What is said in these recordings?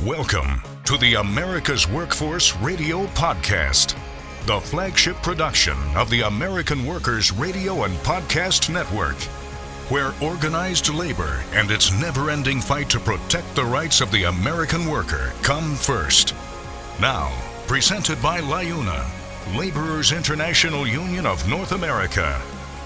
Welcome to the America's Workforce Radio Podcast, the flagship production of the American Workers Radio and Podcast Network, where organized labor and its never-ending fight to protect the rights of the American worker come first. Now, presented by LiUNA, Laborers International Union of North America.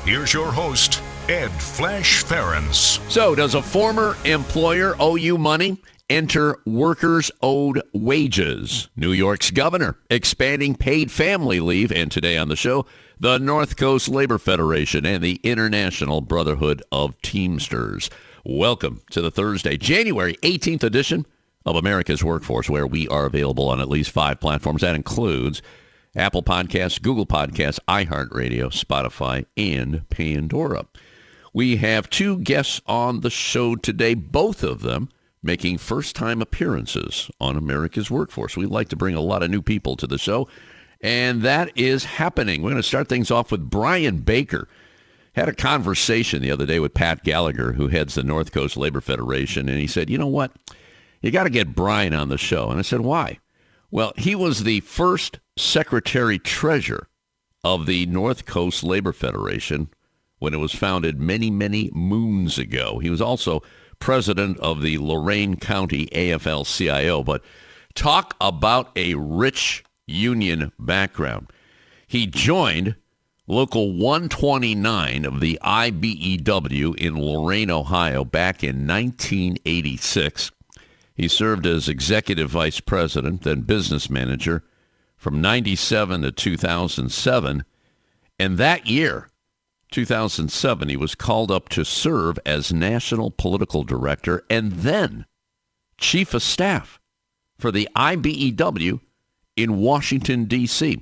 Here's your host, Ed Flash Ferenc. So, does a former employer owe you money? Enter workers owed wages. New York's governor expanding paid family leave. And today on the show, the North Coast Labor Federation and the International Brotherhood of Teamsters. Welcome to the Thursday, January 18th edition of America's Workforce, where we are available on at least 5 platforms. That includes Apple Podcasts, Google Podcasts, iHeartRadio, Spotify, and Pandora. We have 2 guests on the show today, both of them making first-time appearances on America's Workforce. We'd like to bring a lot of new people to the show, and that is happening. We're going to start things off with Brian Baker. Had a conversation the other day with Pat Gallagher, who heads the North Coast Labor Federation, and he said, you know what? You got to get Brian on the show. And I said, why? Well, he was the first secretary-treasurer of the North Coast Labor Federation when it was founded many, many moons ago. He was also president of the Lorain County AFL-CIO, but talk about a rich union background. He joined Local 129 of the IBEW in Lorain, Ohio, back in 1986. He served as executive vice president, then business manager, from 97 to 2007. And that year, 2007, he was called up to serve as national political director and then chief of staff for the IBEW in Washington, D.C.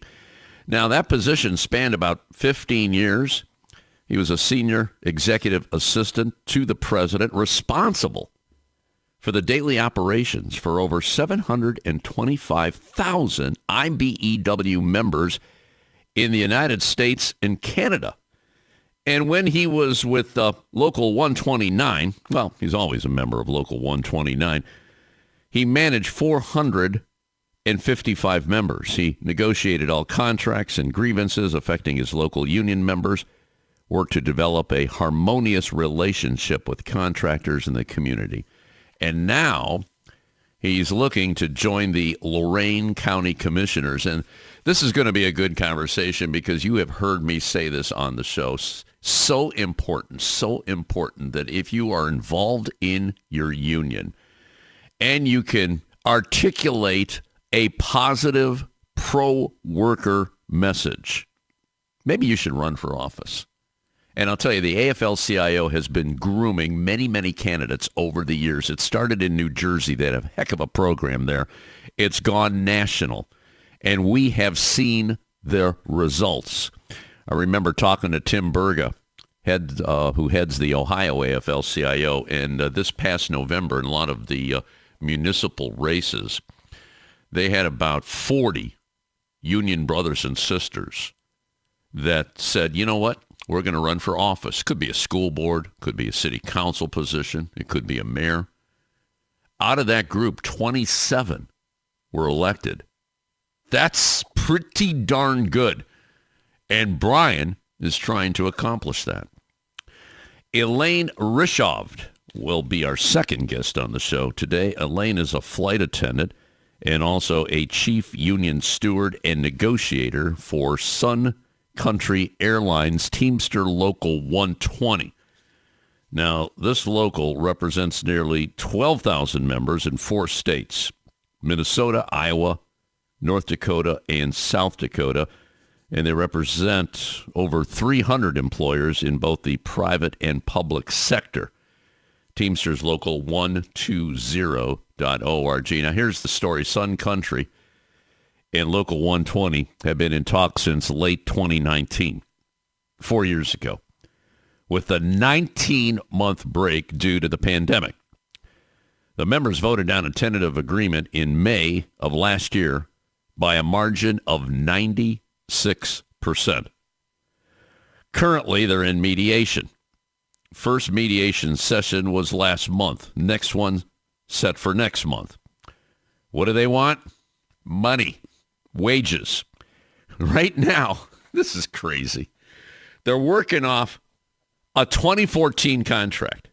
Now, that position spanned about 15 years. He was a senior executive assistant to the president, responsible for the daily operations for over 725,000 IBEW members in the United States and Canada. And when he was with Local 129, well, he's always a member of Local 129, he managed 455 members. He negotiated all contracts and grievances affecting his local union members, worked to develop a harmonious relationship with contractors in the community. And now he's looking to join the Lorain County Commissioners. And this is going to be a good conversation because you have heard me say this on the show. So important that if you are involved in your union and you can articulate a positive pro-worker message, maybe you should run for office. And I'll tell you, the AFL-CIO has been grooming many, many candidates over the years. It started in New Jersey. They had a heck of a program there. It's gone national, and we have seen the results. I remember talking to Tim Berga, who heads the Ohio AFL-CIO, and this past November, in a lot of the municipal races, they had about 40 union brothers and sisters that said, you know what, we're going to run for office. Could be a school board, could be a city council position, it could be a mayor. Out of that group, 27 were elected. That's pretty darn good. And Brian is trying to accomplish that. Elaine Rishovd will be our second guest on the show today. Elaine is a flight attendant and also a chief union steward and negotiator for Sun Country Airlines Teamster Local 120. Now, this local represents nearly 12,000 members in 4 states, Minnesota, Iowa, North Dakota, and South Dakota. And they represent over 300 employers in both the private and public sector. Teamsters Local 120.org. Now, here's the story. Sun Country and Local 120 have been in talks since late 2019, 4 years ago, with a 19-month break due to the pandemic. The members voted down a tentative agreement in May of last year by a margin of 96%. Currently, they're in mediation. First mediation session was last month. Next one set for next month. What do they want? Money, wages. Right now, this is crazy. They're working off a 2014 contract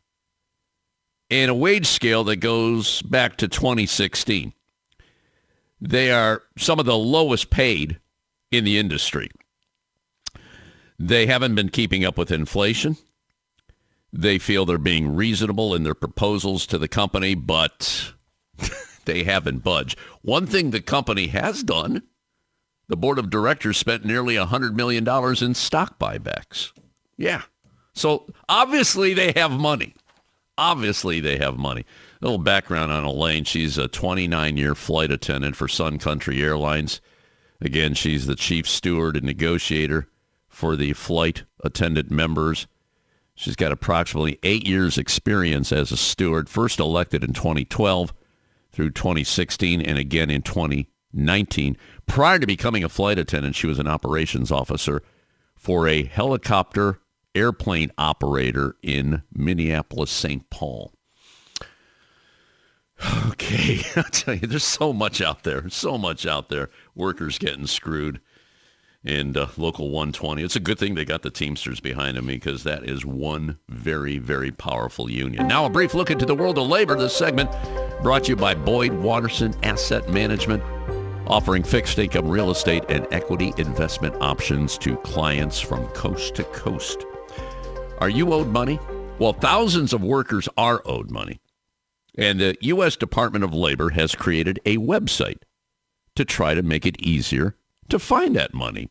and a wage scale that goes back to 2016. They are some of the lowest paid in the industry. They haven't been keeping up with inflation. They feel they're being reasonable in their proposals to the company, but they haven't budged. One thing the company has done, the board of directors spent nearly $100 million in stock buybacks. Yeah. So obviously they have money. Obviously they have money. A little background on Elaine. She's a 29-year flight attendant for Sun Country Airlines. Again, she's the chief steward and negotiator for the flight attendant members. She's got approximately 8 years experience as a steward, first elected in 2012 through 2016 and again in 2019. Prior to becoming a flight attendant, she was an operations officer for a helicopter airplane operator in Minneapolis, St. Paul. Okay, I'll tell you, there's so much out there. So much out there. Workers getting screwed. And Local 120. It's a good thing they got the Teamsters behind them because that is one very, very powerful union. Now a brief look into the world of labor. This segment brought to you by Boyd Watterson Asset Management, offering fixed income real estate and equity investment options to clients from coast to coast. Are you owed money? Well, thousands of workers are owed money. And the U.S. Department of Labor has created a website to try to make it easier to find that money.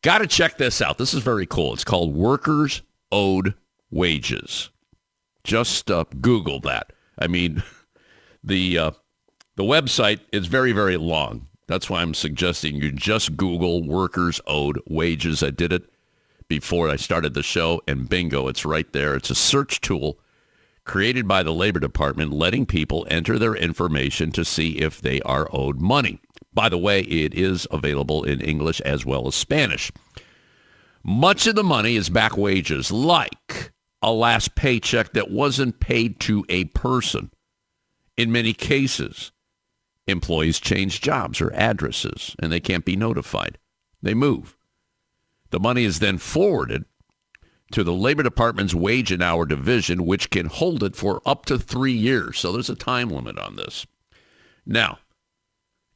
Got to check this out. This is very cool. It's called Workers Owed Wages. Just Google that. I mean, the website is very, very long. That's why I'm suggesting you just Google Workers Owed Wages. I did it before I started the show, and bingo, it's right there. It's a search tool created by the Labor Department, letting people enter their information to see if they are owed money. By the way, it is available in English as well as Spanish. Much of the money is back wages, like a last paycheck that wasn't paid to a person. In many cases, employees change jobs or addresses, and they can't be notified. They move. The money is then forwarded to the Labor Department's Wage and Hour Division, which can hold it for up to 3 years. So there's a time limit on this. Now,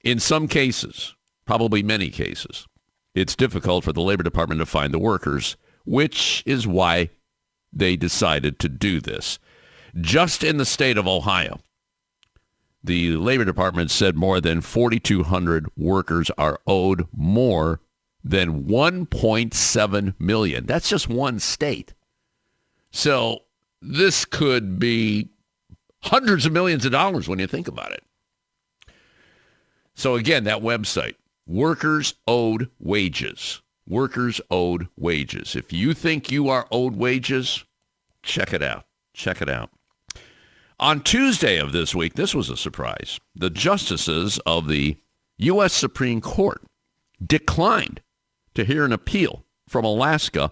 in some cases, probably many cases, it's difficult for the Labor Department to find the workers, which is why they decided to do this. Just in the state of Ohio, the Labor Department said more than 4,200 workers are owed more than $1.7 million. That's just one state. So this could be hundreds of millions of dollars when you think about it. So again, that website, Workers Owed Wages. Workers Owed Wages. If you think you are owed wages, check it out. Check it out. On Tuesday of this week, this was a surprise. The justices of the U.S. Supreme Court declined to hear an appeal from Alaska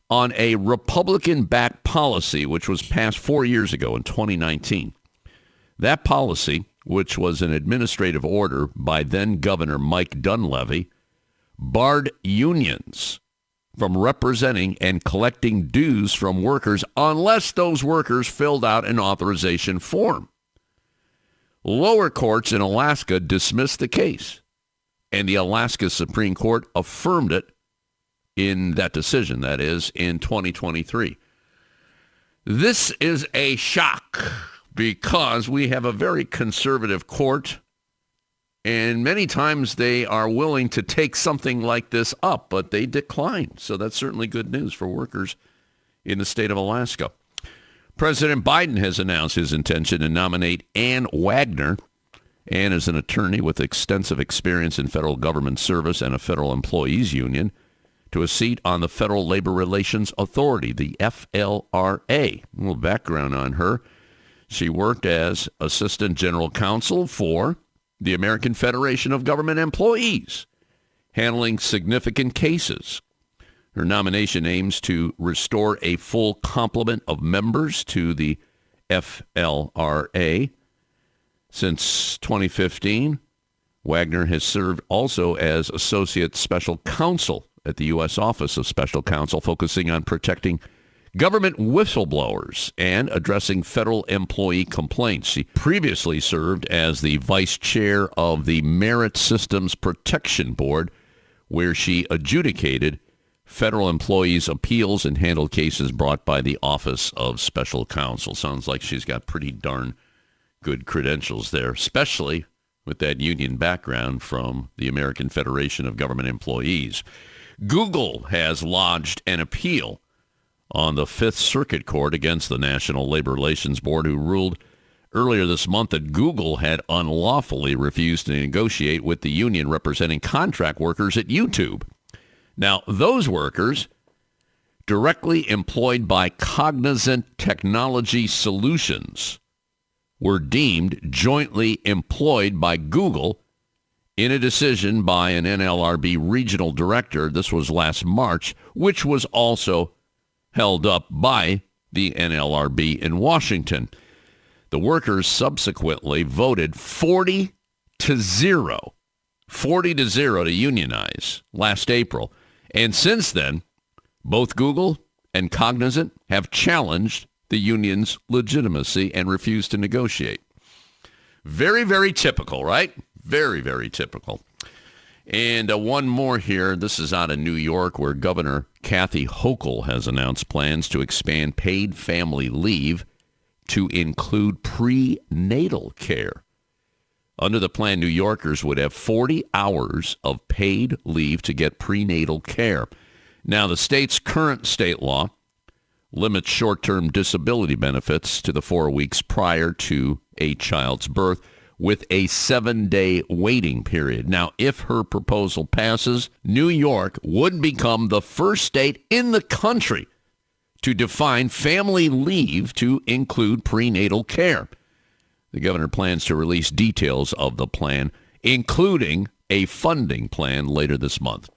on a Republican-backed policy which was passed 4 years ago in 2019. That policy, which was an administrative order by then-Governor Mike Dunleavy, barred unions from representing and collecting dues from workers unless those workers filled out an authorization form. Lower courts in Alaska dismissed the case, and the Alaska Supreme Court affirmed it in that decision, that is, in 2023. This is a shock because we have a very conservative court, and many times they are willing to take something like this up, but they decline. So that's certainly good news for workers in the state of Alaska. President Biden has announced his intention to nominate Ann Wagner. Ann is an attorney with extensive experience in federal government service and a federal employees union, to a seat on the Federal Labor Relations Authority, the FLRA. A little background on her. She worked as Assistant General Counsel for the American Federation of Government Employees, handling significant cases. Her nomination aims to restore a full complement of members to the FLRA. Since 2015, Wagner has served also as Associate Special Counsel at the U.S. Office of Special Counsel, focusing on protecting government whistleblowers and addressing federal employee complaints. She previously served as the vice chair of the Merit Systems Protection Board, where she adjudicated federal employees' appeals and handled cases brought by the Office of Special Counsel. Sounds like she's got pretty darn good credentials there, especially with that union background from the American Federation of Government Employees. Google has lodged an appeal on the Fifth Circuit Court against the National Labor Relations Board, who ruled earlier this month that Google had unlawfully refused to negotiate with the union representing contract workers at YouTube. Now, those workers, directly employed by Cognizant Technology Solutions, were deemed jointly employed by Google in a decision by an NLRB regional director. This was last March, which was also held up by the NLRB in Washington. The workers subsequently voted 40-0 to unionize last April. And since then, both Google and Cognizant have challenged the union's legitimacy and refused to negotiate. Very, very typical, right? Very, very typical. And one more here. This is out of New York, where Governor Kathy Hochul has announced plans to expand paid family leave to include prenatal care. Under the plan, New Yorkers would have 40 hours of paid leave to get prenatal care. Now, the state's current state law limits short-term disability benefits to the 4 weeks prior to a child's birth, with a 7-day waiting period. Now, if her proposal passes, New York would become the first state in the country to define family leave to include prenatal care. The governor plans to release details of the plan, including a funding plan, later this month.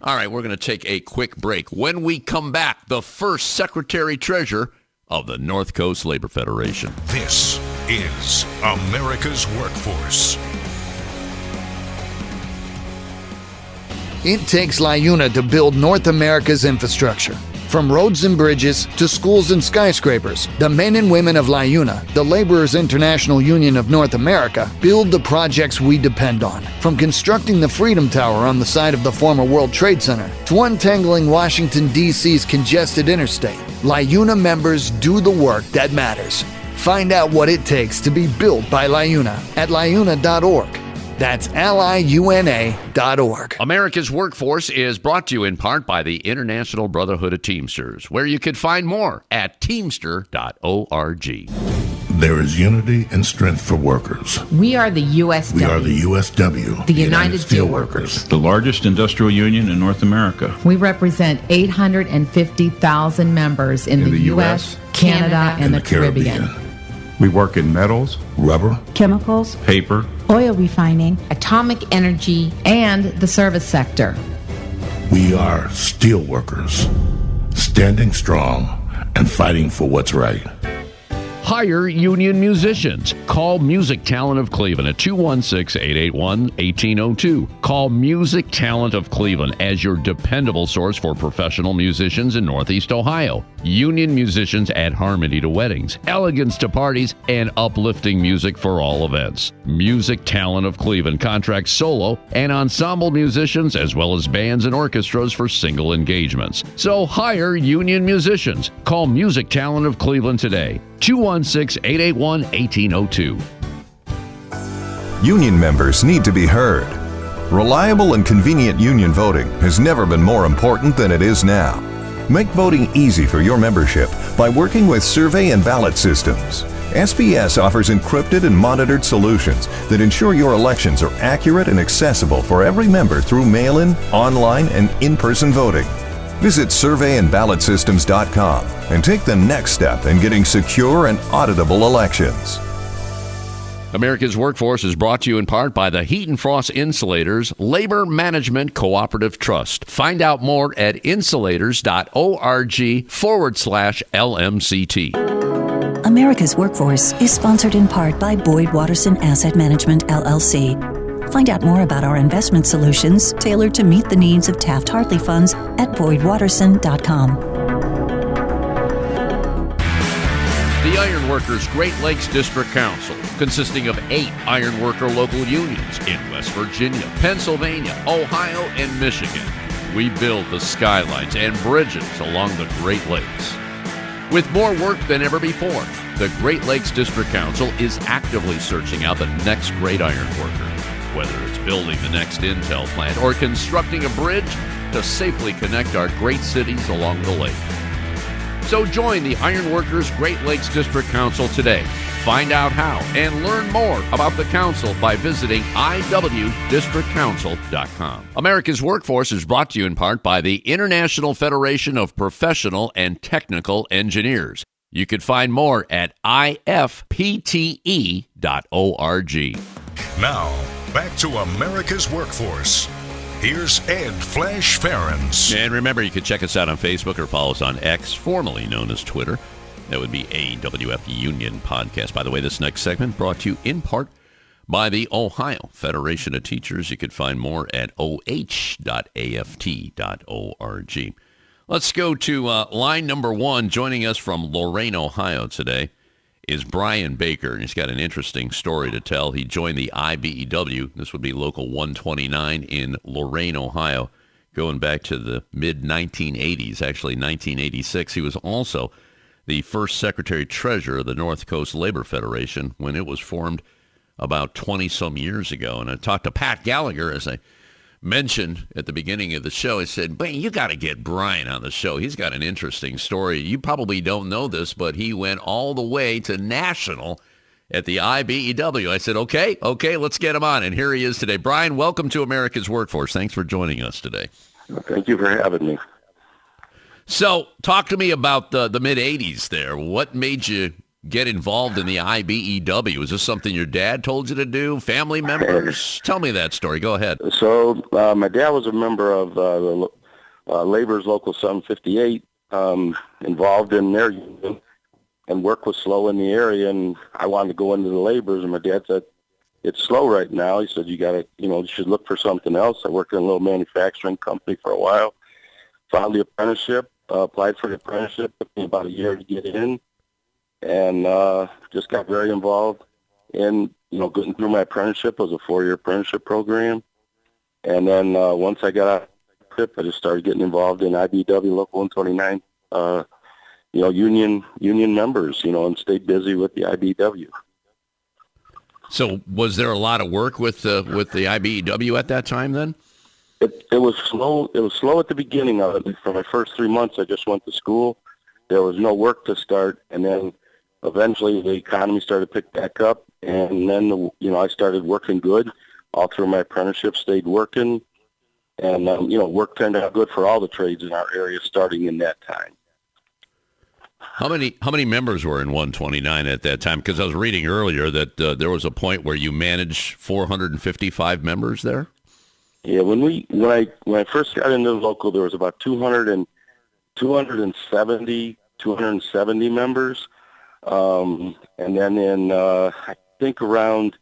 All right, we're going to take a quick break. When we come back, the first Secretary-Treasurer of the North Coast Labor Federation. This is America's Workforce. It takes LiUNA to build North America's infrastructure. From roads and bridges to schools and skyscrapers, the men and women of LiUNA, the Laborers International Union of North America, build the projects we depend on. From constructing the Freedom Tower on the site of the former World Trade Center to untangling Washington, D.C.'s congested interstate, LiUNA members do the work that matters. Find out what it takes to be built by LiUNA at LiUNA.org. That's LiUNA.org. America's Workforce is brought to you in part by the International Brotherhood of Teamsters, where you can find more at teamster.org. There is unity and strength for workers. We are the USW. We are the USW. The United Steelworkers. The largest industrial union in North America. We represent 850,000 members in the U.S., Canada, and the Caribbean. We work in metals, rubber, chemicals, paper, oil refining, atomic energy, and the service sector. We are steelworkers, standing strong and fighting for what's right. Hire union musicians. Call Music Talent of Cleveland at 216-881-1802. Call Music Talent of Cleveland as your dependable source for professional musicians in Northeast Ohio. Union musicians add harmony to weddings, elegance to parties, and uplifting music for all events. Music Talent of Cleveland contracts solo and ensemble musicians as well as bands and orchestras for single engagements. So hire union musicians. Call Music Talent of Cleveland today. 216-881-1802. Union members need to be heard. Reliable and convenient union voting has never been more important than it is now. Make voting easy for your membership by working with survey and ballot systems. SBS offers encrypted and monitored solutions that ensure your elections are accurate and accessible for every member through mail-in, online, and in-person voting. Visit surveyandballotsystems.com and take the next step in getting secure and auditable elections. America's Workforce is brought to you in part by the Heat and Frost Insulators Labor Management Cooperative Trust. Find out more at insulators.org/LMCT. America's Workforce is sponsored in part by Boyd Watterson Asset Management, LLC. Find out more about our investment solutions tailored to meet the needs of Taft-Hartley funds at boydwatterson.com. The Iron Workers Great Lakes District Council, consisting of 8 iron worker local unions in West Virginia, Pennsylvania, Ohio, and Michigan. We build the skylines and bridges along the Great Lakes. With more work than ever before, the Great Lakes District Council is actively searching out the next great iron worker, whether it's building the next Intel plant or constructing a bridge to safely connect our great cities along the lake. So join the Iron Workers Great Lakes District Council today. Find out how and learn more about the council by visiting IWDistrictCouncil.com. America's Workforce is brought to you in part by the International Federation of Professional and Technical Engineers. You can find more at ifpte.org. Now, back to America's Workforce. Here's Ed Flash Ferenc. And remember, you can check us out on Facebook or follow us on X, formerly known as Twitter. That would be AWF Union Podcast. By the way, this next segment brought to you in part by the Ohio Federation of Teachers. You could find more at oh.aft.org. Let's go to line number 1. Joining us from Lorain, Ohio today is Brian Baker, and he's got an interesting story to tell. He joined the IBEW. This would be Local 129 in Lorain, Ohio, going back to the mid-1980s, actually 1986. He was also the first secretary-treasurer of the North Coast Labor Federation when it was formed about 20-some years ago. And I talked to Pat Gallagher, as I mentioned at the beginning of the show. I said, "Man, you got to get Brian on the show. He's got an interesting story. You probably don't know this, but he went all the way to national at the IBEW." I said, okay, let's get him on. And here he is today. Brian, welcome to America's Workforce. Thanks for joining us today. Thank you for having me. So talk to me about the mid-'80s there. What made you get involved in the IBEW? Is this something your dad told you to do? Family members? Tell me that story. Go ahead. So my dad was a member of the Labor's Local 758, involved in their union, and work was slow in the area, and I wanted to go into the Labor's, and my dad said, "It's slow right now." He said, "You got to, you should look for something else." I worked in a little manufacturing company for a while, found the apprenticeship, applied for the apprenticeship. Took me about a year to get in. And just got very involved in, getting through my apprenticeship. It was a 4-year apprenticeship program. And then once I got out of the I just started getting involved in IBEW Local 129, union members, and stayed busy with the IBEW. So was there a lot of work with the IBEW at that time then? It was slow. It was slow at the beginning of it. For my first 3 months, I just went to school. There was no work to start, and then eventually the economy started to pick back up, and then, I started working good. All through my apprenticeship, stayed working, and, work turned out good for all the trades in our area starting in that time. How many members were in 129 at that time? Because I was reading earlier that there was a point where you managed 455 members there? Yeah, when I first got into the local, there was about 270 members. And then in, I think right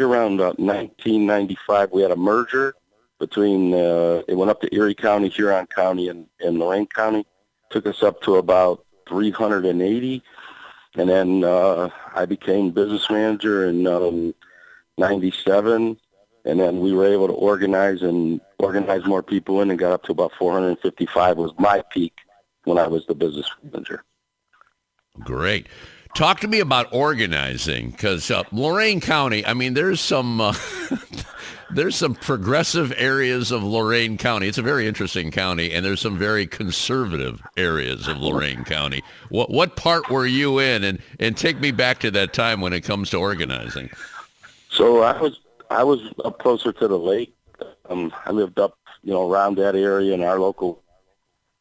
around 1995, we had a merger between, it went up to Erie County, Huron County, and Lorain County. Took us up to about 380. And then I became business manager in 97. And then we were able to organize more people in and got up to about 455 was my peak when I was the business manager. Great. Talk to me about organizing, because Lorain County, there's some there's some progressive areas of Lorain County. It's a very interesting county, and there's some very conservative areas of Lorain County. What part were you in? And take me back to that time when it comes to organizing. So I was up closer to the lake. I lived up, around that area in our local.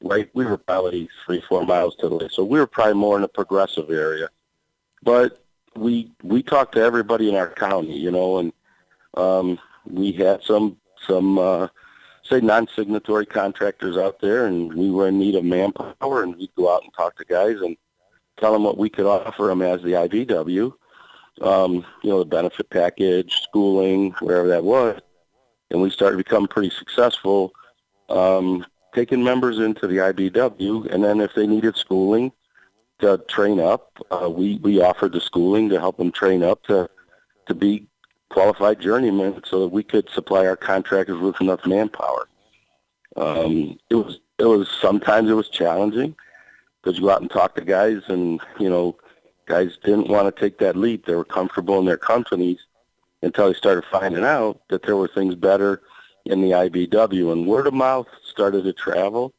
Right, we were probably 3-4 miles to the lake, so we were probably more in a progressive area. But we talked to everybody in our county, and we had some say non-signatory contractors out there, and we were in need of manpower, and we'd go out and talk to guys, and tell them what we could offer them as the IBEW, the benefit package, schooling, wherever that was. And we started to become pretty successful taking members into the IBEW. And then if they needed schooling to train up, we offered the schooling to help them train up to be qualified journeymen so that we could supply our contractors with enough manpower. Sometimes it was challenging because you go out and talk to guys and, guys didn't want to take that leap. They were comfortable in their companies until they started finding out that there were things better in the IBEW. And word of mouth started to travel,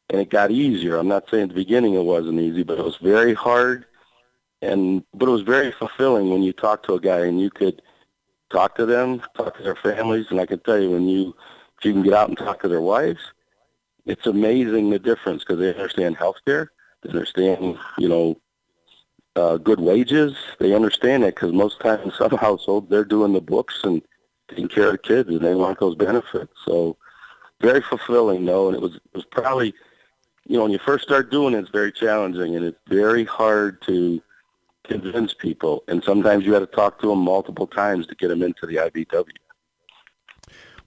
and it got easier. I'm not saying at the beginning it wasn't easy, but it was very hard, but it was very fulfilling when you talk to a guy and you could talk to them, talk to their families, and I can tell you if you can get out and talk to their wives, it's amazing the difference because they understand healthcare, they understand, good wages. They understand it because most times in some households they're doing the books and taking care of the kids, and they want those benefits. So very fulfilling, though, and it was probably, when you first start doing it, it's very challenging, and it's very hard to convince people, and sometimes you got to talk to them multiple times to get them into the IBEW.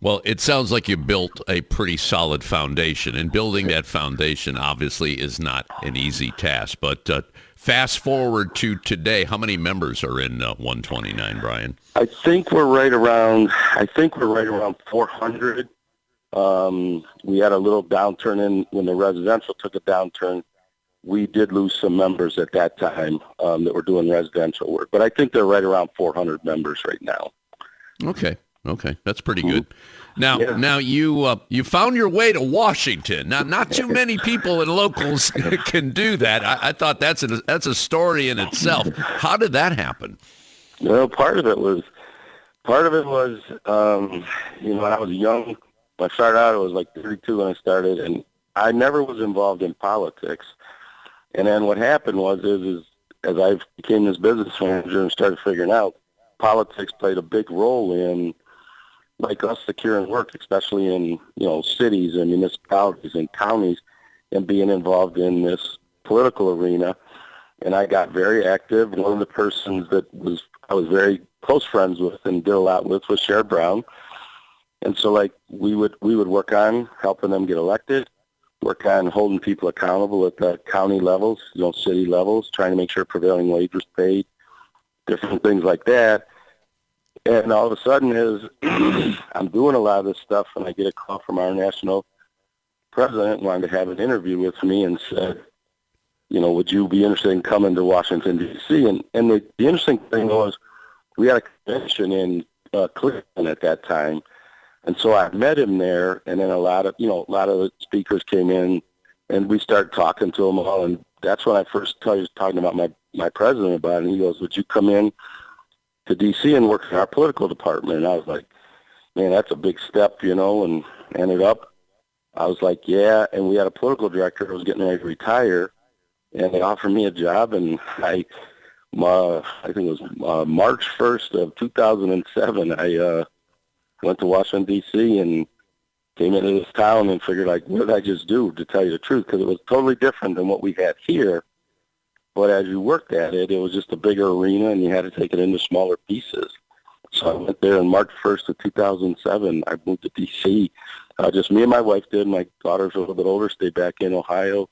Well, it sounds like you built a pretty solid foundation, and building that foundation obviously is not an easy task. But fast forward to today, how many members are in 129, Brian? I think we're right around 400. We had a little downturn when the residential took a downturn. We did lose some members at that time that were doing residential work, but I think they're right around 400 members right now. Okay, that's pretty good. Now you found your way to Washington. Now, not too many people in locals can do that. I thought that's a story in itself. How did that happen? Well, part of it was, when I was young. When I started out, I was like 32 when I started, and I never was involved in politics. And then what happened is as I became this business manager and started figuring out, politics played a big role in, like, us securing work, especially in, cities and municipalities and counties, and being involved in this political arena. And I got very active. One of the persons that I was very close friends with and did a lot with was Sherrod Brown. And so, we would work on helping them get elected, work on holding people accountable at the county levels, city levels, trying to make sure prevailing wage was paid, different things like that. And all of a sudden, I'm doing a lot of this stuff, and I get a call from our national president wanted to have an interview with me and said, would you be interested in coming to Washington, D.C.? And the interesting thing was we had a convention in Cleveland at that time. And so I met him there, and then a lot of the speakers came in, and we started talking to them all. And that's when I first started talking about my president about it. And he goes, would you come in to D.C. and work in our political department? And I was like, man, that's a big step, and ended up, I was like, yeah. And we had a political director who was getting ready to retire, and they offered me a job. And I think it was March 1st of 2007, I went to Washington, D.C., and came into this town and figured, what did I just do, to tell you the truth? Because it was totally different than what we had here. But as you worked at it, it was just a bigger arena, and you had to take it into smaller pieces. So I went there on March 1st of 2007. I moved to D.C. Just me and my wife did. My daughter's a little bit older, stayed back in Ohio.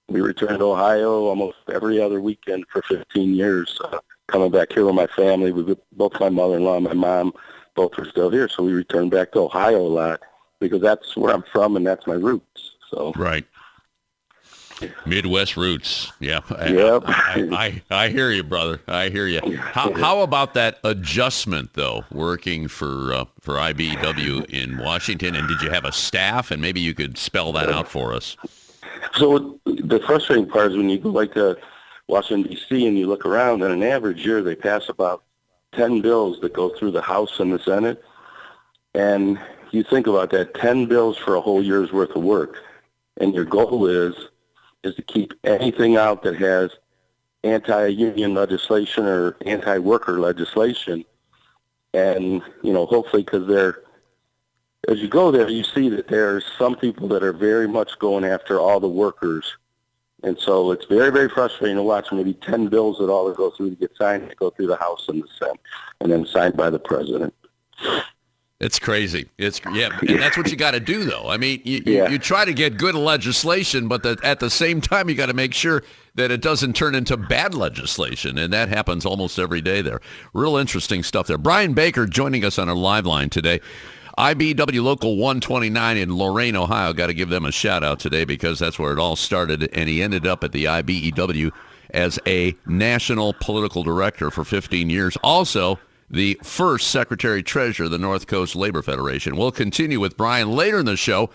We returned to Ohio almost every other weekend for 15 years, coming back here with my family. Both my mother-in-law and my mom both are still here, so we returned back to Ohio a lot because that's where I'm from and that's my roots. So right, Midwest roots. Yeah, yep. I hear you, brother. I hear you. How about that adjustment though, working for IBEW in Washington? And did you have a staff? And maybe you could spell that out for us. So the frustrating part is when you go to Washington, D.C., and you look around, in an average year they pass about 10 bills that go through the House and the Senate. And you think about that, 10 bills for a whole year's worth of work. And your goal is to keep anything out that has anti-union legislation or anti-worker legislation. And, hopefully, because as you go there, you see that there's some people that are very much going after all the workers And so it's very, very frustrating to watch maybe 10 bills that all go through to get signed, to go through the House and the Senate, and then signed by the President. It's crazy. And that's what you got to do, though. I mean, you try to get good legislation, but at the same time, you got to make sure that it doesn't turn into bad legislation, and that happens almost every day there. Real interesting stuff there. Brian Baker joining us on our live line today. IBEW Local 129 in Lorain, Ohio. Got to give them a shout-out today because that's where it all started, and he ended up at the IBEW as a national political director for 15 years. Also, the first Secretary-Treasurer of the North Coast Labor Federation. We'll continue with Brian later in the show.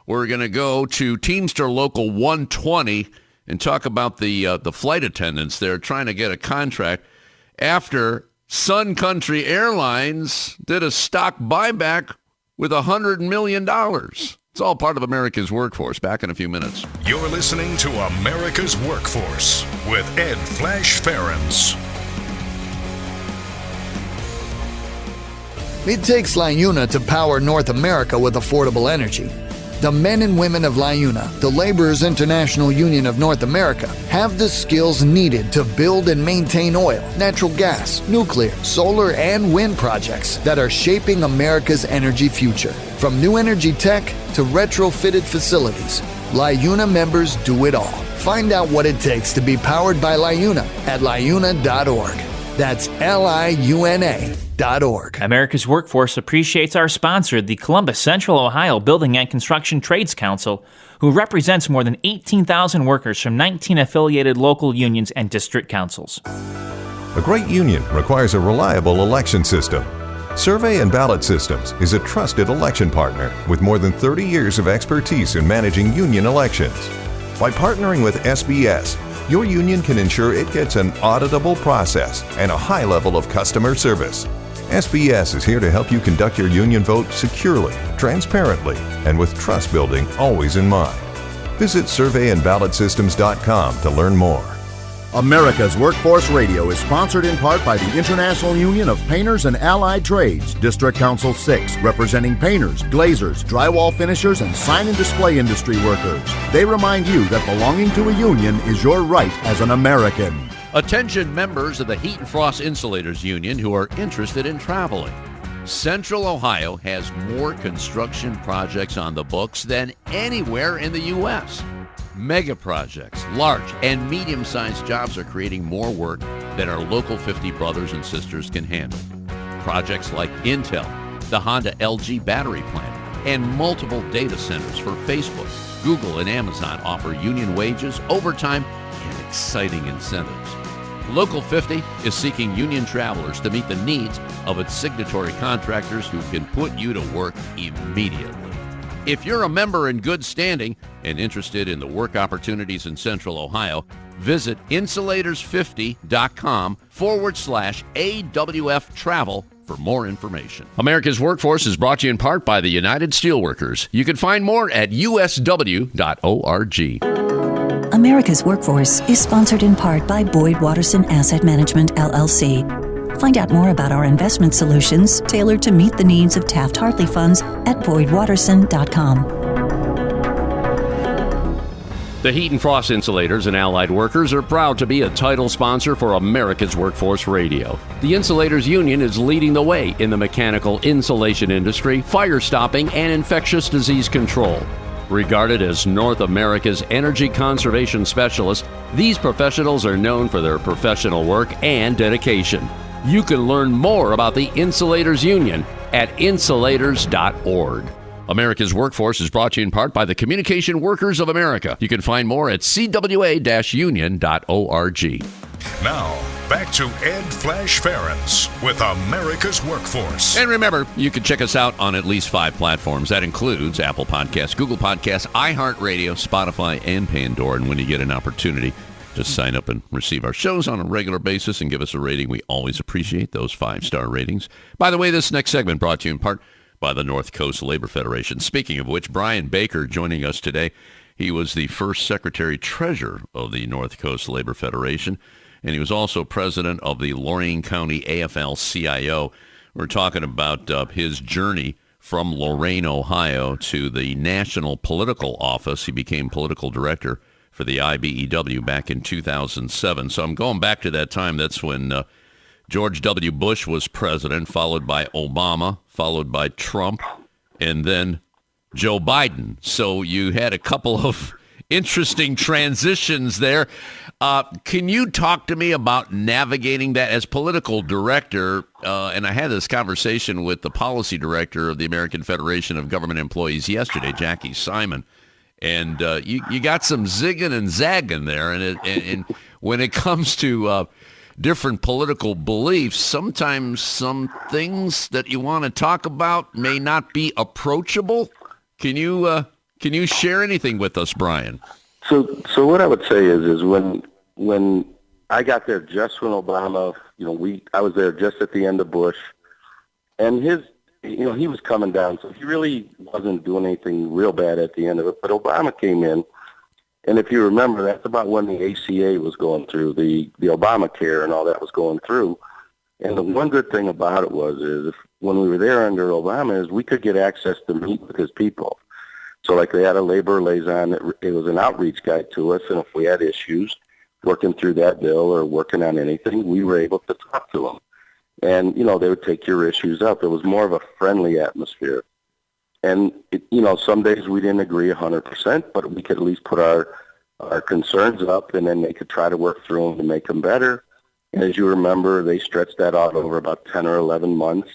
We're going to go to Teamster Local 120 and talk about the flight attendants there trying to get a contract after Sun Country Airlines did a stock buyback with $100 million. It's all part of America's Workforce. Back in a few minutes. You're listening to America's Workforce with Ed Flash Ferenc. It takes LiUNA to power North America with affordable energy. The men and women of LiUNA, the Laborers International Union of North America, have the skills needed to build and maintain oil, natural gas, nuclear, solar, and wind projects that are shaping America's energy future. From new energy tech to retrofitted facilities, LiUNA members do it all. Find out what it takes to be powered by LiUNA at liuna.org. That's LiUNA.org. America's Workforce appreciates our sponsor, the Columbus Central Ohio Building and Construction Trades Council, who represents more than 18,000 workers from 19 affiliated local unions and district councils. A great union requires a reliable election system. Survey and Ballot Systems is a trusted election partner with more than 30 years of expertise in managing union elections. By partnering with SBS, your union can ensure it gets an auditable process and a high level of customer service. SBS is here to help you conduct your union vote securely, transparently, and with trust building always in mind. Visit surveyandballotsystems.com to learn more. America's Workforce Radio is sponsored in part by the International Union of Painters and Allied Trades, District Council 6, representing painters, glazers, drywall finishers, and sign and display industry workers. They remind you that belonging to a union is your right as an American. Attention members of the Heat and Frost Insulators Union who are interested in traveling. Central Ohio has more construction projects on the books than anywhere in the U.S. Mega projects, large and medium-sized jobs are creating more work than our local 50 brothers and sisters can handle. Projects like Intel, the Honda LG battery plant, and multiple data centers for Facebook, Google, and Amazon offer union wages, overtime, and exciting incentives. Local 50 is seeking union travelers to meet the needs of its signatory contractors who can put you to work immediately. If you're a member in good standing and interested in the work opportunities in Central Ohio, visit insulators50.com/AWF travel for more information. America's Workforce is brought to you in part by the United Steelworkers. You can find more at usw.org. America's Workforce is sponsored in part by Boyd Watterson Asset Management, LLC. Find out more about our investment solutions tailored to meet the needs of Taft-Hartley funds at boydwatterson.com. The Heat and Frost Insulators and Allied Workers are proud to be a title sponsor for America's Workforce Radio. The Insulators Union is leading the way in the mechanical insulation industry, fire stopping, and infectious disease control. Regarded as North America's energy conservation specialists, these professionals are known for their professional work and dedication. You can learn more about the Insulators Union at insulators.org. America's Workforce is brought to you in part by the Communication Workers of America. You can find more at cwa-union.org. Now, back to Ed Flash Ferenc with America's Workforce. And remember, you can check us out on at least 5 platforms. That includes Apple Podcasts, Google Podcasts, iHeartRadio, Spotify, and Pandora. And when you get an opportunity, just sign up and receive our shows on a regular basis and give us a rating. We always appreciate those 5-star ratings. By the way, this next segment brought to you in part by the North Coast Labor Federation. Speaking of which, Brian Baker joining us today. He was the first Secretary-Treasurer of the North Coast Labor Federation, and he was also president of the Lorain County AFL-CIO. We're talking about his journey from Lorain, Ohio, to the national political office. He became political director for the IBEW back in 2007. So I'm going back to that time. That's when George W. Bush was president, followed by Obama, followed by Trump, and then Joe Biden. So you had a couple of interesting transitions there. Can you talk to me about navigating that as political director? And I had this conversation with the policy director of the American Federation of Government Employees yesterday, Jackie Simon. And you got some zigging and zagging there. And when it comes to different political beliefs, sometimes some things that you want to talk about may not be approachable. Can you share anything with us, Brian? So what I would say is when I got there just when Obama, I was there just at the end of Bush, and he was coming down, so he really wasn't doing anything real bad at the end of it. But Obama came in, and if you remember, that's about when the ACA was going through, the Obamacare and all that was going through. And the one good thing about it was when we were there under Obama is we could get access to meet with his people. So like they had a labor liaison, it was an outreach guide to us, and if we had issues working through that bill or working on anything, we were able to talk to them. And, they would take your issues up. It was more of a friendly atmosphere. And, some days we didn't agree 100%, but we could at least put our concerns up, and then they could try to work through them to make them better. And as you remember, they stretched that out over about 10 or 11 months.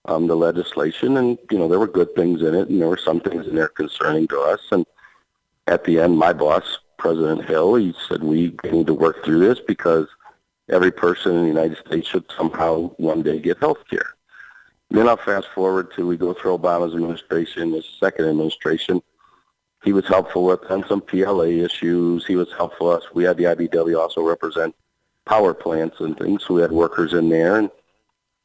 The legislation, and there were good things in it, and there were some things in there concerning to us. And at the end, my boss, President Hill, he said we need to work through this because every person in the United States should somehow one day get health care. Then I'll fast forward to we go through Obama's administration, his second administration. He was helpful with on some PLA issues. He was helpful us. We had the IBEW also represent power plants and things, so we had workers in there. And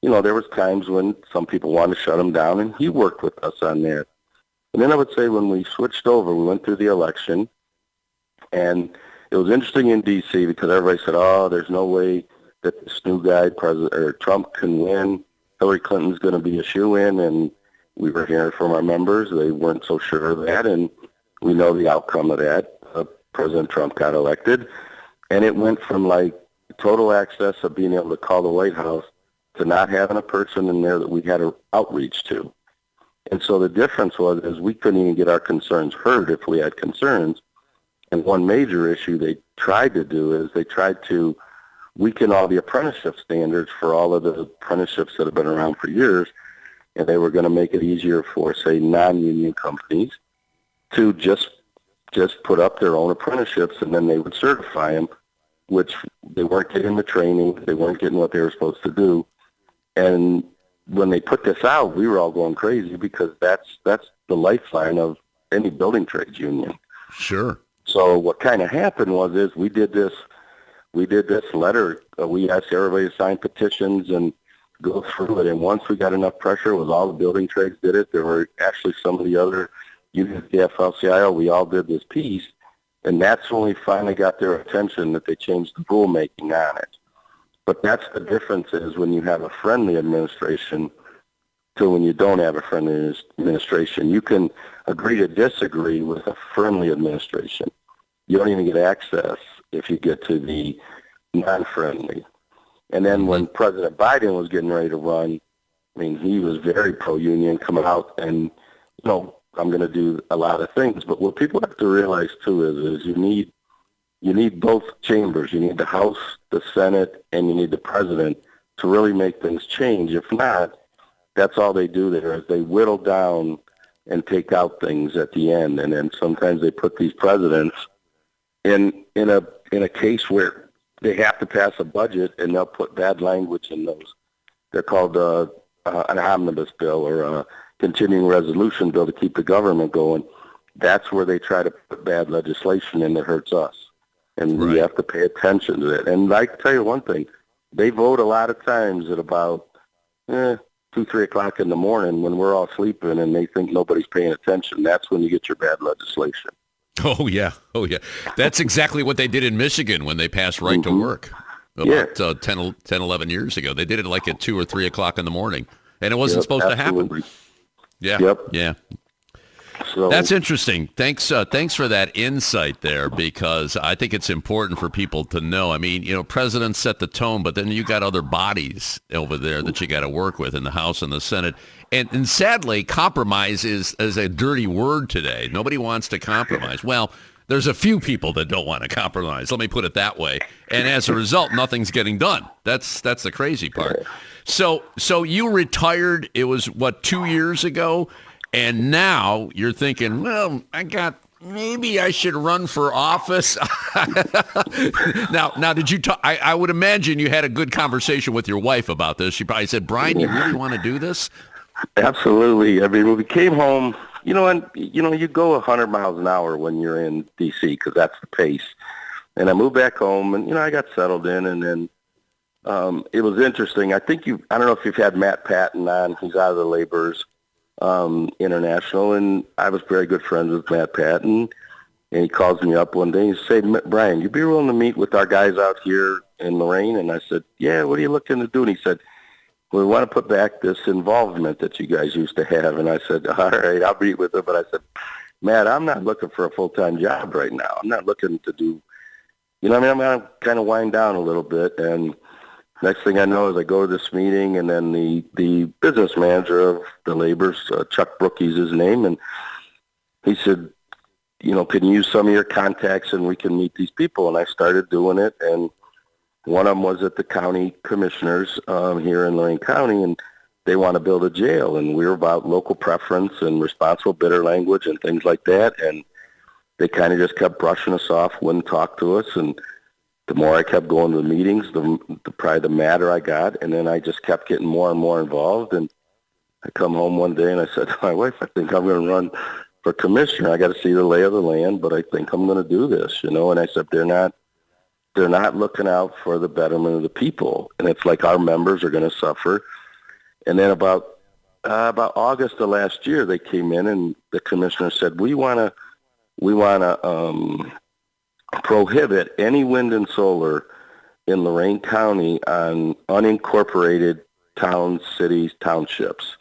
there was times when some people wanted to shut him down, and he worked with us on that. And then I would say when we switched over, we went through the election, and it was interesting in D.C. because everybody said, there's no way that this new guy, Trump, can win. Hillary Clinton's going to be a shoo-in, and we were hearing from our members. They weren't so sure of that, and we know the outcome of that. President Trump got elected, and it went from like total access of being able to call the White House to not having a person in there that we had to outreach to. And so the difference was we couldn't even get our concerns heard if we had concerns. And one major issue they tried to do is they tried to weaken all the apprenticeship standards for all of the apprenticeships that have been around for years. And they were going to make it easier for, say, non-union companies to just put up their own apprenticeships, and then they would certify them, which they weren't getting the training. They weren't getting what they were supposed to do. And when they put this out, we were all going crazy because that's the lifeline of any building trades union. Sure. So what kind of happened was we did this letter. We asked everybody to sign petitions and go through it. And once we got enough pressure, it was all the building trades did it. There were actually some of the other unions, the AFL-CIO, we all did this piece. And that's when we finally got their attention that they changed the rulemaking on it. But that's the difference is when you have a friendly administration to when you don't have a friendly administration. You can agree to disagree with a friendly administration. You don't even get access if you get to the non-friendly. And then when President Biden was getting ready to run, he was very pro-union, coming out and, I'm going to do a lot of things. But what people have to realize, too, is you need both chambers. You need the House, the Senate, and you need the President to really make things change. If not, that's all they do there is they whittle down and take out things at the end. And then sometimes they put these presidents in a case where they have to pass a budget, and they'll put bad language in those. They're called an omnibus bill or a continuing resolution bill to keep the government going. That's where they try to put bad legislation in that hurts us. And we have to pay attention to that. And I can tell you one thing, they vote a lot of times at about 2, 3 o'clock in the morning when we're all sleeping and they think nobody's paying attention. That's when you get your bad legislation. Oh, yeah. That's exactly what they did in Michigan when they passed right to work about 10, 11 years ago. They did it like at 2 or 3 o'clock in the morning, and it wasn't supposed to happen. Yeah. Yep. Yeah. So that's interesting. Thanks for that insight there, because I think it's important for people to know. I mean, presidents set the tone, but then you got other bodies over there that you got to work with in the House and the Senate. And sadly, compromise is a dirty word today. Nobody wants to compromise. Well, there's a few people that don't want to compromise. Let me put it that way. And as a result, nothing's getting done. That's the crazy part. So you retired, it was, 2 years ago? And now you're thinking, well, maybe I should run for office. Now, did you talk? I would imagine you had a good conversation with your wife about this. She probably said, Brian, you really want to do this? Absolutely. I mean, when we came home, you go 100 miles an hour when you're in D.C. because that's the pace. And I moved back home, and, I got settled in, and then it was interesting. I don't know if you've had Matt Patton on. He's out of the Laborers International, and I was very good friends with Matt Patton, and he calls me up one day and he said, Brian, you be willing to meet with our guys out here in Lorraine? And I said, yeah, what are you looking to do? And he said, we want to put back this involvement that you guys used to have. And I said, all right, I'll meet with him. But I said, Matt, I'm not looking for a full-time job right now. I'm not looking to do, I'm going to kind of wind down a little bit. And next thing I know is I go to this meeting, and then the business manager of the Laborers, Chuck Brookie's his name, and he said, can you use some of your contacts and we can meet these people? And I started doing it, and one of them was at the county commissioners here in Lorraine County, and they want to build a jail, and we were about local preference and responsible bidder language and things like that, and they kind of just kept brushing us off, wouldn't talk to us, and the more I kept going to the meetings, probably the madder I got, and then I just kept getting more and more involved. And I come home one day and I said to my wife, I think I'm going to run for commissioner. I got to see the lay of the land, but I think I'm going to do this, And I said, they're not looking out for the betterment of the people, and it's like our members are going to suffer. And then about August of last year, they came in and the commissioner said, we want to prohibit any wind and solar in Lorraine County on unincorporated towns, cities, townships.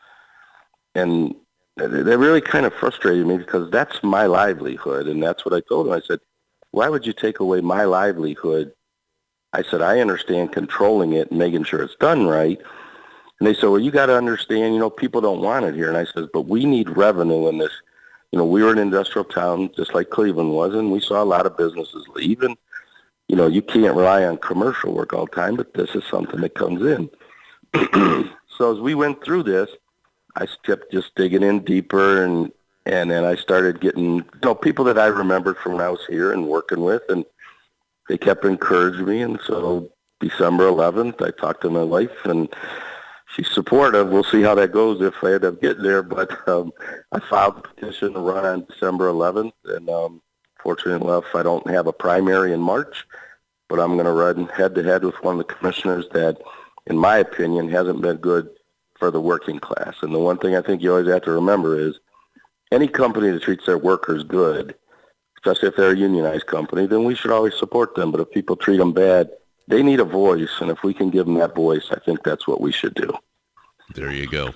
And that really kind of frustrated me because that's my livelihood, and that's what I told him. I said, why would you take away my livelihood? I said, I understand controlling it and making sure it's done right. And they said, well, you got to understand, people don't want it here. And I said, but we need revenue in this. We were an industrial town just like Cleveland was, and we saw a lot of businesses leave. And, you can't rely on commercial work all the time, but this is something that comes in. So as we went through this, I kept just digging in deeper, and then I started getting, people that I remembered from when I was here and working with, and they kept encouraging me. And so December 11th, I talked to my wife, and she's supportive. We'll see how that goes if I end up getting there. But I filed a petition to run on December 11th, and fortunately enough, I don't have a primary in March, but I'm going to run head-to-head with one of the commissioners that, in my opinion, hasn't been good for the working class. And the one thing I think you always have to remember is any company that treats their workers good, especially if they're a unionized company, then we should always support them. But if people treat them bad, they need a voice, and if we can give them that voice, I think that's what we should do. There you go.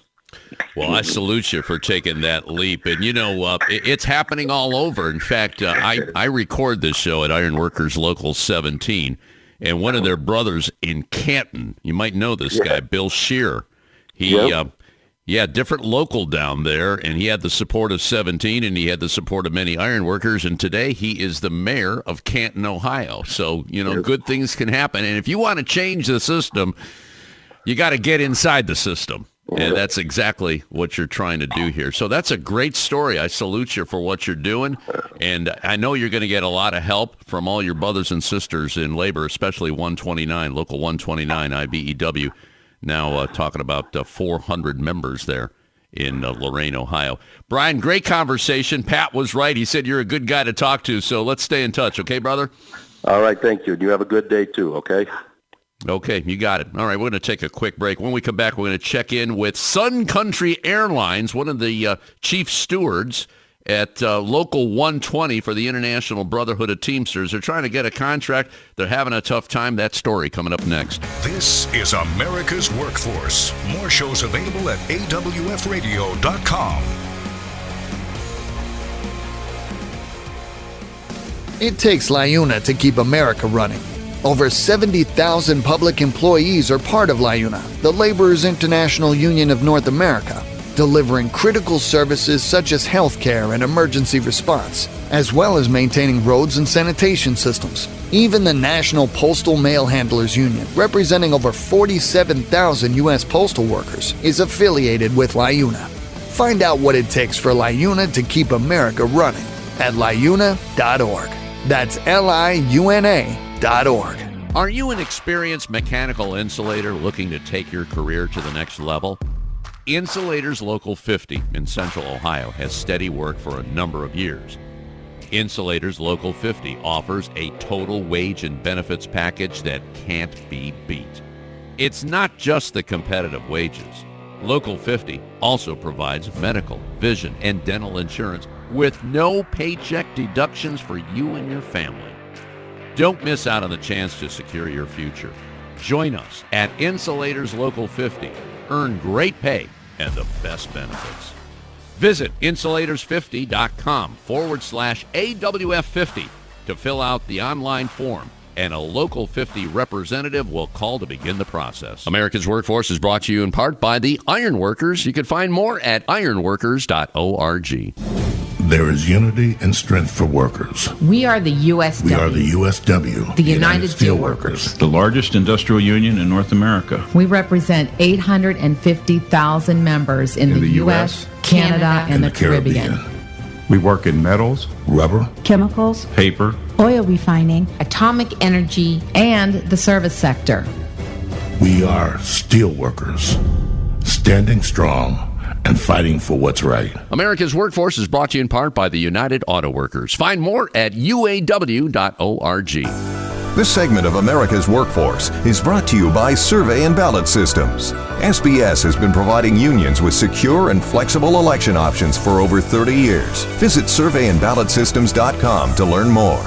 Well, I salute you for taking that leap. And, it's happening all over. In fact, I record this show at Iron Workers Local 17, and one of their brothers in Canton, you might know this guy, Bill Scheer. Different local down there, and he had the support of 17, and he had the support of many iron workers, and today he is the mayor of Canton, Ohio. So, good things can happen. And if you want to change the system, you got to get inside the system. And that's exactly what you're trying to do here. So that's a great story. I salute you for what you're doing. And I know you're going to get a lot of help from all your brothers and sisters in labor, especially 129, Local 129, IBEW. Now talking about 400 members there in Lorain, Ohio. Brian, great conversation. Pat was right. He said you're a good guy to talk to, so let's stay in touch. Okay, brother? All right, thank you. You have a good day, too, okay? Okay, you got it. All right, we're going to take a quick break. When we come back, we're going to check in with Sun Country Airlines, one of the chief stewards at Local 120 for the International Brotherhood of Teamsters. They're trying to get a contract. They're having a tough time. That story coming up next. This is America's Workforce. More shows available at awfradio.com. It takes LiUNA to keep America running. Over 70,000 public employees are part of LiUNA, the Laborers International Union of North America, delivering critical services such as healthcare and emergency response, as well as maintaining roads and sanitation systems. Even the National Postal Mail Handlers Union, representing over 47,000 U.S. postal workers, is affiliated with LiUNA. Find out what it takes for LiUNA to keep America running at LiUNA.org. That's LiUNA.org. Are you an experienced mechanical insulator looking to take your career to the next level? Insulators Local 50 in Central Ohio has steady work for a number of years. Insulators Local 50 offers a total wage and benefits package that can't be beat. It's not just the competitive wages. Local 50 also provides medical, vision, and dental insurance with no paycheck deductions for you and your family. Don't miss out on the chance to secure your future. Join us at Insulators Local 50. Earn great pay and the best benefits. Visit insulators50.com/AWF50 to fill out the online form, and a Local 50 representative will call to begin the process. America's Workforce is brought to you in part by the Ironworkers. You can find more at ironworkers.org. There is unity and strength for workers. We are the USW. We are the USW, the United Steelworkers. The largest industrial union in North America. We represent 850,000 members in the U.S., Canada, and the Caribbean. We work in metals, rubber, chemicals, paper, oil refining, atomic energy, and the service sector. We are steelworkers, standing strong and fighting for what's right. America's Workforce is brought to you in part by the United Auto Workers. Find more at uaw.org. This segment of America's Workforce is brought to you by Survey and Ballot Systems. SBS has been providing unions with secure and flexible election options for over 30 years. Visit surveyandballotsystems.com to learn more.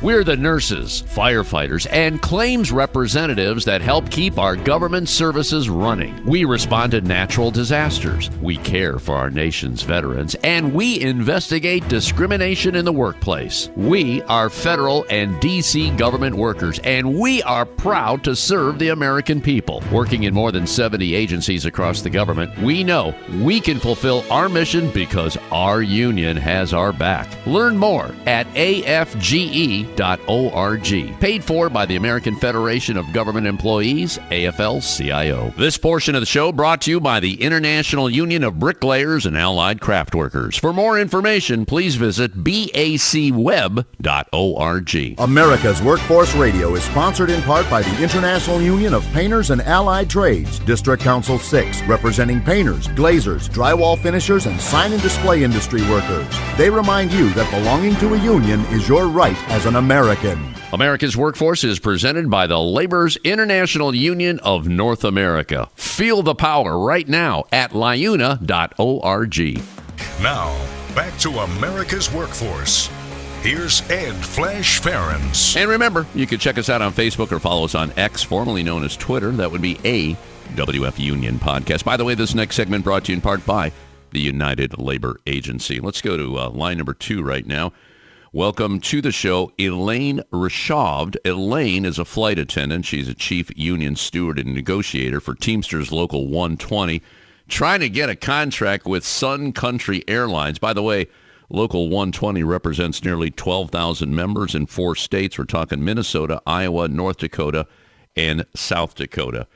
We're the nurses, firefighters, and claims representatives that help keep our government services running. We respond to natural disasters. We care for our nation's veterans, and we investigate discrimination in the workplace. We are federal and D.C. government workers, and we are proud to serve the American people. Working in more than 70 agencies across the government, we know we can fulfill our mission because our union has our back. Learn more at afge.org. Paid for by the American Federation of Government Employees, AFL-CIO. This portion of the show brought to you by the International Union of Bricklayers and Allied Craft Workers. For more information, please visit bacweb.org. America's Workforce Radio is sponsored in part by the International Union of Painters and Allied Trades, District Council 6, representing painters, glazers, drywall finishers, and sign and display industry workers. They remind you that belonging to a union is your right as an American. America's Workforce is presented by the Laborers International Union of North America. Feel the power right now at LiUNA.org. Now, back to America's Workforce. Here's Ed Flash Ferenc. And remember, you can check us out on Facebook or follow us on X, formerly known as Twitter. That would be AWF Union Podcast. By the way, this next segment brought to you in part by the United Labor Agency. Let's go to line number 2 right now. Welcome to the show, Elaine Rishovd. Elaine is a flight attendant. She's a chief union steward and negotiator for Teamsters Local 120, trying to get a contract with Sun Country Airlines. By the way, Local 120 represents nearly 12,000 members in 4 states. We're talking Minnesota, Iowa, North Dakota, and South Dakota.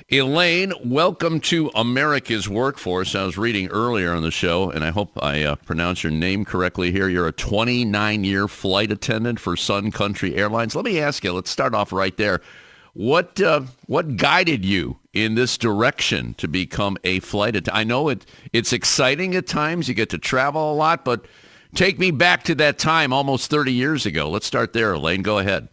Elaine, welcome to America's Workforce. I was reading earlier on the show, and I hope I pronounced your name correctly here. You're a 29-year flight attendant for Sun Country Airlines. Let me ask you, let's start off right there. What guided you in this direction to become a flight attendant? I know it's exciting at times. You get to travel a lot, but take me back to that time almost 30 years ago. Let's start there, Elaine. Go ahead.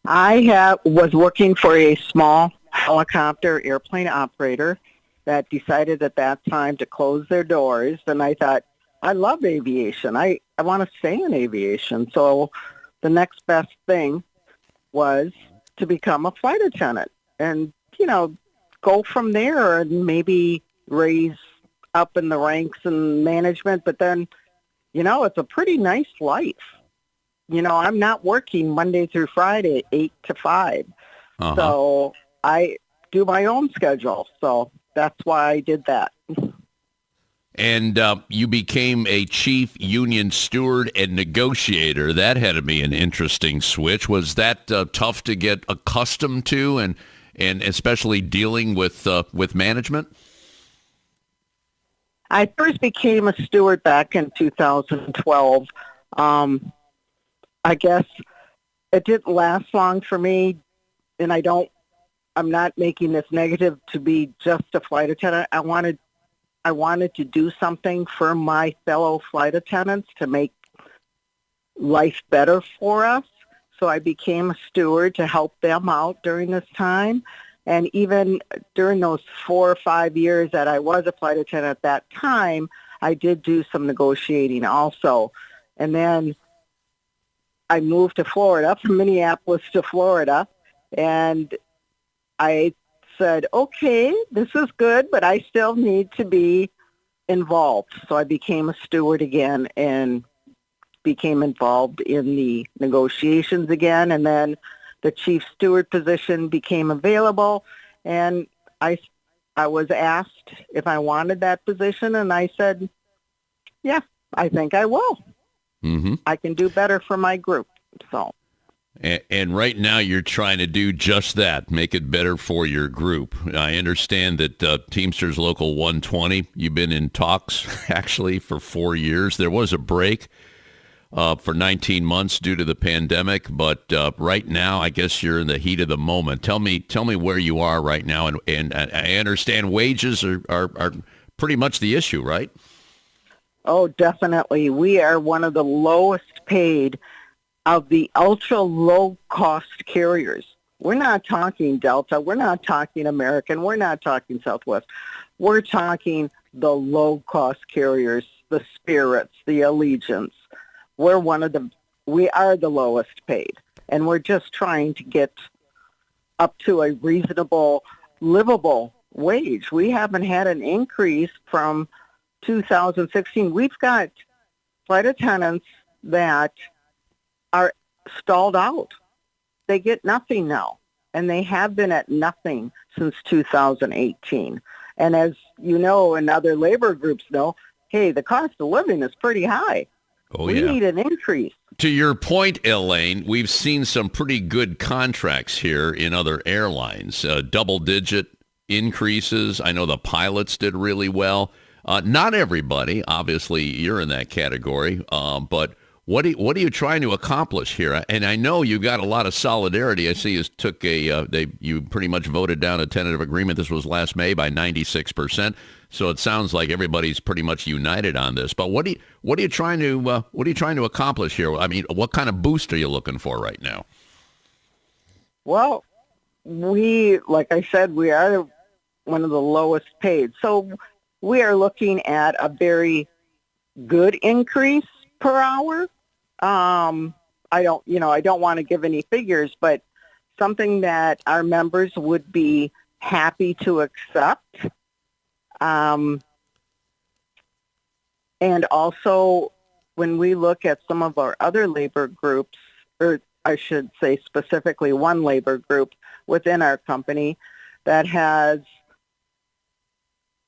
I was working for a small helicopter airplane operator that decided at that time to close their doors, and I thought, I love aviation. I want to stay in aviation. So the next best thing was to become a flight attendant and, go from there and maybe raise up in the ranks and management. But then, it's a pretty nice life. I'm not working Monday through Friday, 8 to 5. So I do my own schedule. So that's why I did that. And you became a chief union steward and negotiator. That had to be an interesting switch. Was that tough to get accustomed to, and especially dealing with management? I first became a steward back in 2012. I guess it didn't last long for me, and I'm not making this negative to be just a flight attendant. I wanted to do something for my fellow flight attendants to make life better for us. So I became a steward to help them out during this time. And even during those 4 or 5 years that I was a flight attendant at that time, I did do some negotiating also. And then I moved to Florida, from Minneapolis to Florida, and I said, okay, this is good, but I still need to be involved. So I became a steward again and became involved in the negotiations again. And then the chief steward position became available, and I was asked if I wanted that position, and I said, yeah, I think I will. Mm-hmm. I can do better for my group. So. And right now you're trying to do just that, make it better for your group. I understand that Teamsters Local 120, you've been in talks actually for 4 years. There was a break for 19 months due to the pandemic, but right now I guess you're in the heat of the moment. Tell me where you are right now, and I understand wages are pretty much the issue, right? Oh, definitely. We are one of the lowest paid of the ultra-low-cost carriers. We're not talking Delta. We're not talking American. We're not talking Southwest. We're talking the low-cost carriers, the Spirits, the Allegiance. We are the lowest paid, and we're just trying to get up to a reasonable, livable wage. We haven't had an increase from 2016. We've got flight attendants that are stalled out. They get nothing now, and they have been at nothing since 2018. And as you know, and other labor groups know, hey, the cost of living is pretty high. We need an increase. To your point, Elaine, we've seen some pretty good contracts here in other airlines, double-digit increases. I know the pilots did really well. Not everybody, obviously, you're in that category, but what are you trying to accomplish here? And I know you got a lot of solidarity. I see you pretty much voted down a tentative agreement. This was last May by 96%. So it sounds like everybody's pretty much united on this. But what are you trying to accomplish here? I mean, what kind of boost are you looking for right now? Well, like I said, we are one of the lowest paid. So we are looking at a very good increase per hour. I don't want to give any figures, but something that our members would be happy to accept. And also, when we look at some of our other labor groups, or I should say specifically one labor group within our company that has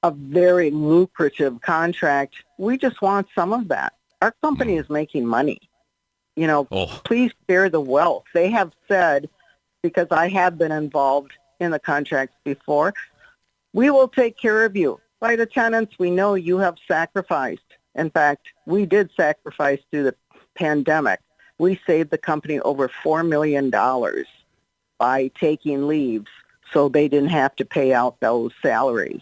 a very lucrative contract, we just want some of that. Our company is making money. Please share the wealth. They have said, because I have been involved in the contracts before, we will take care of you. Flight attendants, we know you have sacrificed. In fact, we did sacrifice through the pandemic. We saved the company over $4 million by taking leaves so they didn't have to pay out those salaries.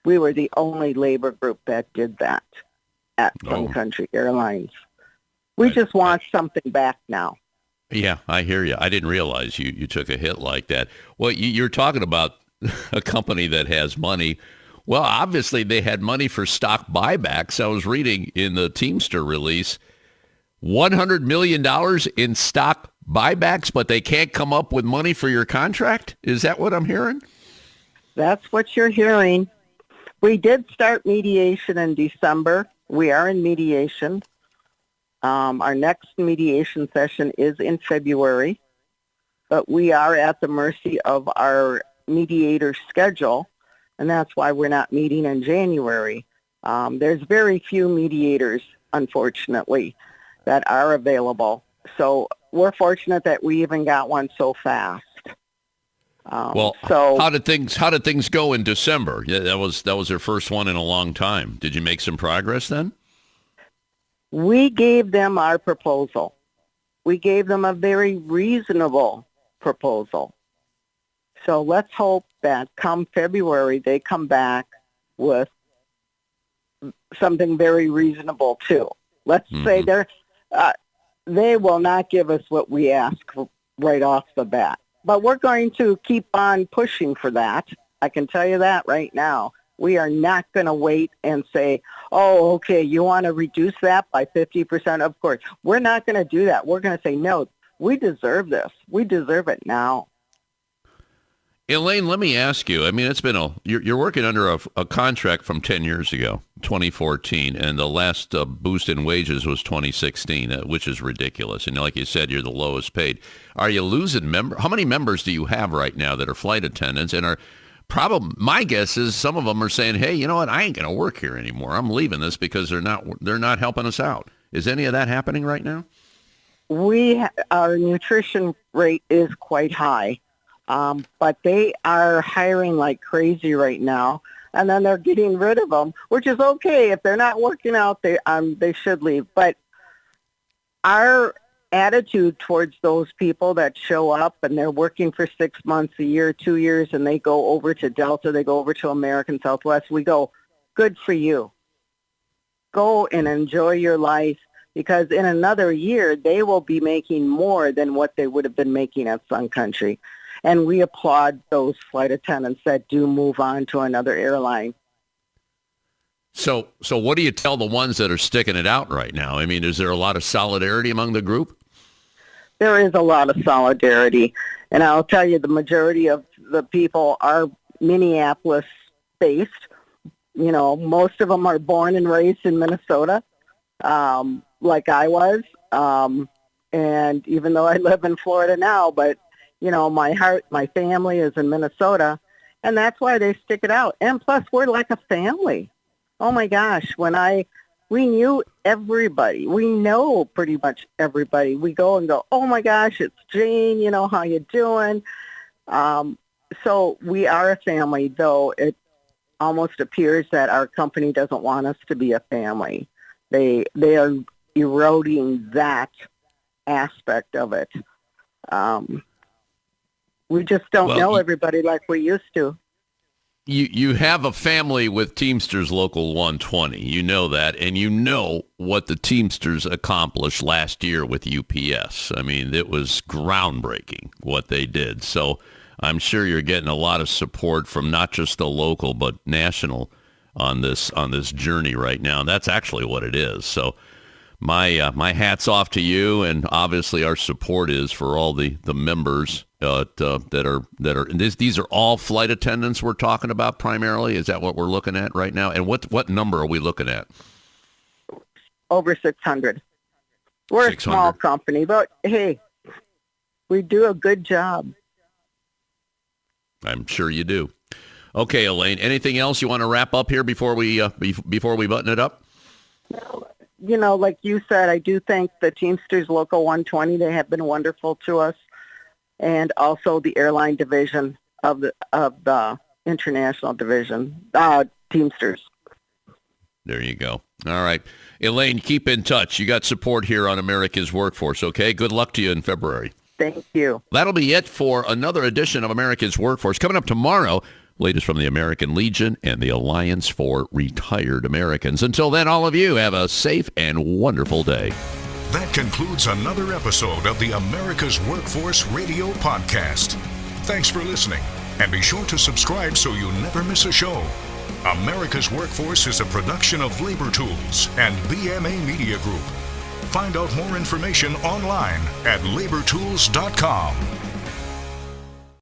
We were the only labor group that did that at Sun Country Airlines. We just want something back now. Yeah, I hear you. I didn't realize you took a hit like that. Well, you're talking about a company that has money. Well, obviously they had money for stock buybacks. I was reading in the Teamster release, $100 million in stock buybacks, but they can't come up with money for your contract? Is that what I'm hearing? That's what you're hearing. We did start mediation in December. We are in mediation. Our next mediation session is in February, but we are at the mercy of our mediator's schedule, and that's why we're not meeting in January. There's very few mediators, unfortunately, that are available. So we're fortunate that we even got one so fast. How did things go in December? Yeah, that was their first one in a long time. Did you make some progress then? We gave them our proposal. We gave them a very reasonable proposal. So let's hope that come February they come back with something very reasonable too. Let's say they will not give us what we ask right off the bat. But we're going to keep on pushing for that. I can tell you that right now. We are not going to wait and say, oh, okay, you want to reduce that by 50%? Of course. We're not going to do that. We're going to say, no, we deserve this. We deserve it now. Elaine, let me ask you. I mean, it's been you're working under a contract from 10 years ago, 2014, and the last boost in wages was 2016, which is ridiculous. And like you said, you're the lowest paid. Are you losing How many members do you have right now that are flight attendants? And my guess is some of them are saying, hey, you know what? I ain't going to work here anymore. I'm leaving this because they're not helping us out. Is any of that happening right now? Our nutrition rate is quite high. But they are hiring like crazy right now, and then they're getting rid of them, which is okay. If they're not working out, they should leave. But our attitude towards those people that show up and they're working for 6 months, a year, 2 years, and they go over to Delta, they go over to American Southwest, we go, good for you. Go and enjoy your life, because in another year, they will be making more than what they would have been making at Sun Country. And we applaud those flight attendants that do move on to another airline. So what do you tell the ones that are sticking it out right now? I mean, is there a lot of solidarity among the group? There is a lot of solidarity. And I'll tell you, the majority of the people are Minneapolis-based. You know, most of them are born and raised in Minnesota, like I was. And even though I live in Florida now, but you know, my family is in Minnesota, and that's why they stick it out. And plus, we're like a family. Oh my gosh, we knew everybody. We know pretty much everybody. We go and go, oh my gosh, it's Jane, you know, how you doing? So we are a family, though it almost appears that our company doesn't want us to be a family. They are eroding that aspect of it. We just don't know everybody like we used to. You have a family with Teamsters Local 120. You know that, and you know what the Teamsters accomplished last year with UPS. I mean, it was groundbreaking what they did. So I'm sure you're getting a lot of support from not just the local but national on this journey right now. And that's actually what it is. So my hat's off to you, and obviously our support is for all the members that are these are all flight attendants we're talking about primarily. Is that what we're looking at right now? And what number are we looking at? Over 600. We're 600. A small company, but hey, we do a good job. I'm sure you do. Okay, Elaine, anything else you want to wrap up here before we button it up? You know, like you said, I do thank the Teamsters Local 120. They have been wonderful to us. And also the airline division of the international division, Teamsters. There you go. All right. Elaine, keep in touch. You got support here on America's Workforce, okay? Good luck to you in February. Thank you. That'll be it for another edition of America's Workforce. Coming up tomorrow, latest from the American Legion and the Alliance for Retired Americans. Until then, all of you have a safe and wonderful day. That concludes another episode of the America's Workforce Radio Podcast. Thanks for listening, and be sure to subscribe so you never miss a show. America's Workforce is a production of Labor Tools and BMA Media Group. Find out more information online at labortools.com.